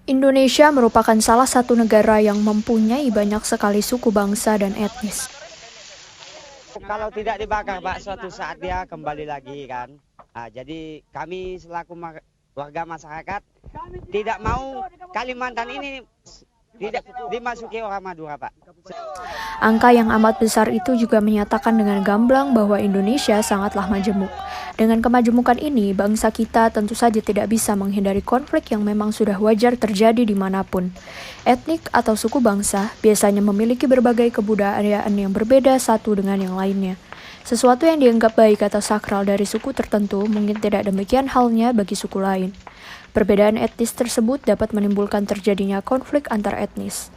Indonesia merupakan salah satu negara yang mempunyai banyak sekali suku bangsa dan etnis. Kalau tidak dibakar, Pak, suatu saat dia kembali lagi kan. Jadi kami selaku warga masyarakat tidak mau Kalimantan ini tidak dimasuki orang Madura, Pak. Angka yang amat besar itu juga menyatakan dengan gamblang bahwa Indonesia sangatlah majemuk. Dengan kemajemukan ini, bangsa kita tentu saja tidak bisa menghindari konflik yang memang sudah wajar terjadi dimanapun. Etnik atau suku bangsa biasanya memiliki berbagai kebudayaan yang berbeda satu dengan yang lainnya. Sesuatu yang dianggap baik atau sakral dari suku tertentu mungkin tidak demikian halnya bagi suku lain. Perbedaan etnis tersebut dapat menimbulkan terjadinya konflik antar etnis.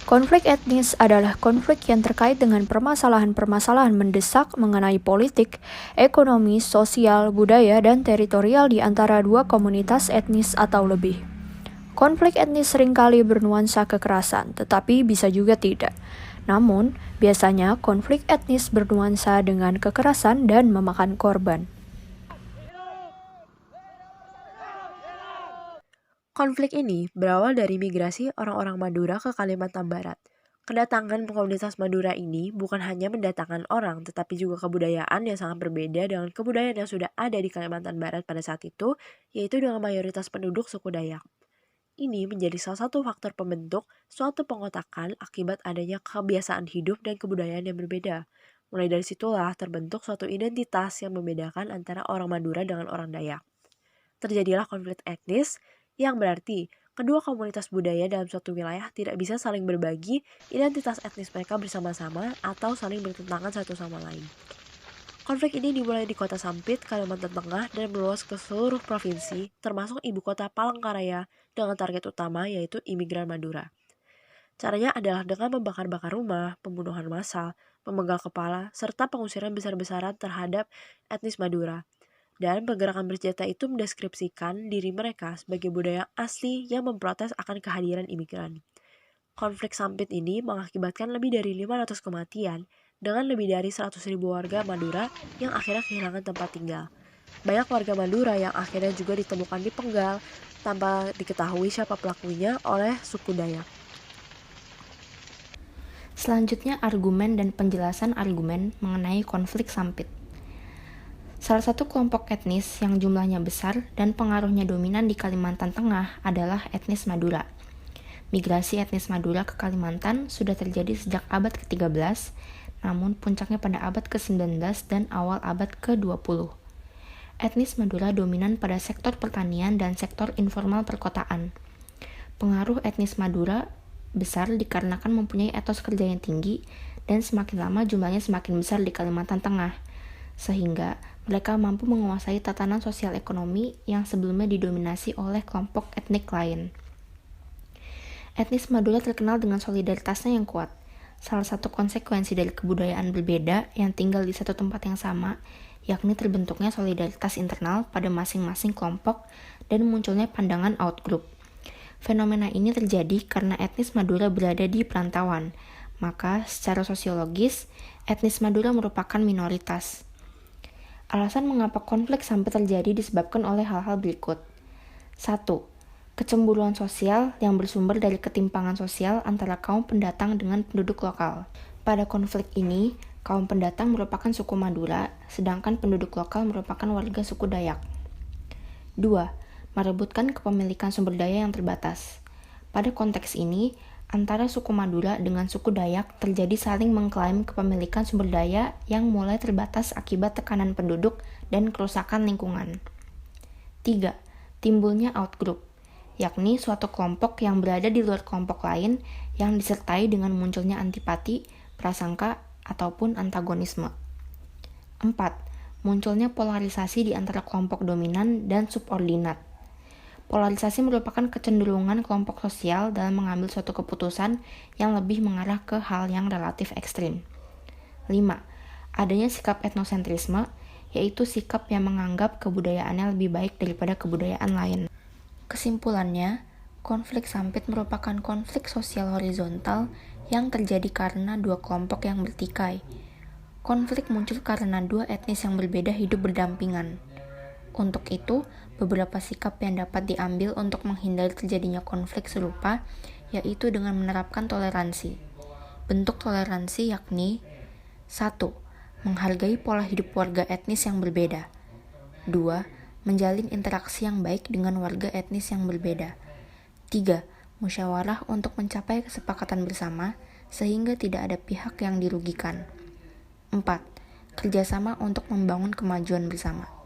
Konflik etnis adalah konflik yang terkait dengan permasalahan-permasalahan mendesak mengenai politik, ekonomi, sosial, budaya, dan teritorial di antara dua komunitas etnis atau lebih. Konflik etnis seringkali bernuansa kekerasan, tetapi bisa juga tidak. Namun, biasanya konflik etnis bernuansa dengan kekerasan dan memakan korban. Konflik ini berawal dari migrasi orang-orang Madura ke Kalimantan Barat. Kedatangan komunitas Madura ini bukan hanya mendatangkan orang, tetapi juga kebudayaan yang sangat berbeda dengan kebudayaan yang sudah ada di Kalimantan Barat pada saat itu, yaitu dengan mayoritas penduduk suku Dayak. Ini menjadi salah satu faktor pembentuk suatu pengotakan akibat adanya kebiasaan hidup dan kebudayaan yang berbeda. Mulai dari situlah terbentuk suatu identitas yang membedakan antara orang Madura dengan orang Dayak. Terjadilah konflik etnis, yang berarti kedua komunitas budaya dalam suatu wilayah tidak bisa saling berbagi identitas etnis mereka bersama-sama atau saling bertentangan satu sama lain. Konflik ini dimulai di kota Sampit, Kalimantan Tengah dan meluas ke seluruh provinsi, termasuk ibu kota Palangkaraya dengan target utama yaitu imigran Madura. Caranya adalah dengan membakar-bakar rumah, pembunuhan massal, memenggal kepala, serta pengusiran besar-besaran terhadap etnis Madura. Dan pergerakan bersenjata itu mendeskripsikan diri mereka sebagai budaya asli yang memprotes akan kehadiran imigran. Konflik Sampit ini mengakibatkan lebih dari 500 kematian dengan lebih dari 100.000 warga Madura yang akhirnya kehilangan tempat tinggal. Banyak warga Madura yang akhirnya juga ditemukan dipenggal tanpa diketahui siapa pelakunya oleh suku Dayak. Selanjutnya argumen dan penjelasan argumen mengenai konflik Sampit. Salah satu kelompok etnis yang jumlahnya besar dan pengaruhnya dominan di Kalimantan Tengah adalah etnis Madura. Migrasi etnis Madura ke Kalimantan sudah terjadi sejak abad ke-13, namun puncaknya pada abad ke-19 dan awal abad ke-20. Etnis Madura dominan pada sektor pertanian dan sektor informal perkotaan. Pengaruh etnis Madura besar dikarenakan mempunyai etos kerja yang tinggi dan semakin lama jumlahnya semakin besar di Kalimantan Tengah, sehingga mereka mampu menguasai tatanan sosial ekonomi yang sebelumnya didominasi oleh kelompok etnik lain. Etnis Madura terkenal dengan solidaritasnya yang kuat. Salah satu konsekuensi dari kebudayaan berbeda yang tinggal di satu tempat yang sama, yakni terbentuknya solidaritas internal pada masing-masing kelompok dan munculnya pandangan outgroup. Fenomena ini terjadi karena etnis Madura berada di perantauan, maka secara sosiologis, etnis Madura merupakan minoritas. Alasan mengapa konflik sampai terjadi disebabkan oleh hal-hal berikut. 1. Kecemburuan sosial yang bersumber dari ketimpangan sosial antara kaum pendatang dengan penduduk lokal. Pada konflik ini, kaum pendatang merupakan suku Madura, sedangkan penduduk lokal merupakan warga suku Dayak. 2. Merebutkan kepemilikan sumber daya yang terbatas. Pada konteks ini, antara suku Madura dengan suku Dayak terjadi saling mengklaim kepemilikan sumber daya yang mulai terbatas akibat tekanan penduduk dan kerusakan lingkungan. 3. Timbulnya outgroup, yakni suatu kelompok yang berada di luar kelompok lain yang disertai dengan munculnya antipati, prasangka, ataupun antagonisme. 4. Munculnya polarisasi di antara kelompok dominan dan subordinat. Polarisasi merupakan kecenderungan kelompok sosial dalam mengambil suatu keputusan yang lebih mengarah ke hal yang relatif ekstrim. 5. Adanya sikap etnosentrisme, yaitu sikap yang menganggap kebudayaannya lebih baik daripada kebudayaan lain. Kesimpulannya, konflik Sampit merupakan konflik sosial horizontal yang terjadi karena dua kelompok yang bertikai. Konflik muncul karena dua etnis yang berbeda hidup berdampingan. Untuk itu, beberapa sikap yang dapat diambil untuk menghindari terjadinya konflik serupa, yaitu dengan menerapkan toleransi. Bentuk toleransi yakni 1. Menghargai pola hidup warga etnis yang berbeda. 2. Menjalin interaksi yang baik dengan warga etnis yang berbeda. 3. Musyawarah untuk mencapai kesepakatan bersama sehingga tidak ada pihak yang dirugikan. 4. Kerjasama untuk membangun kemajuan bersama.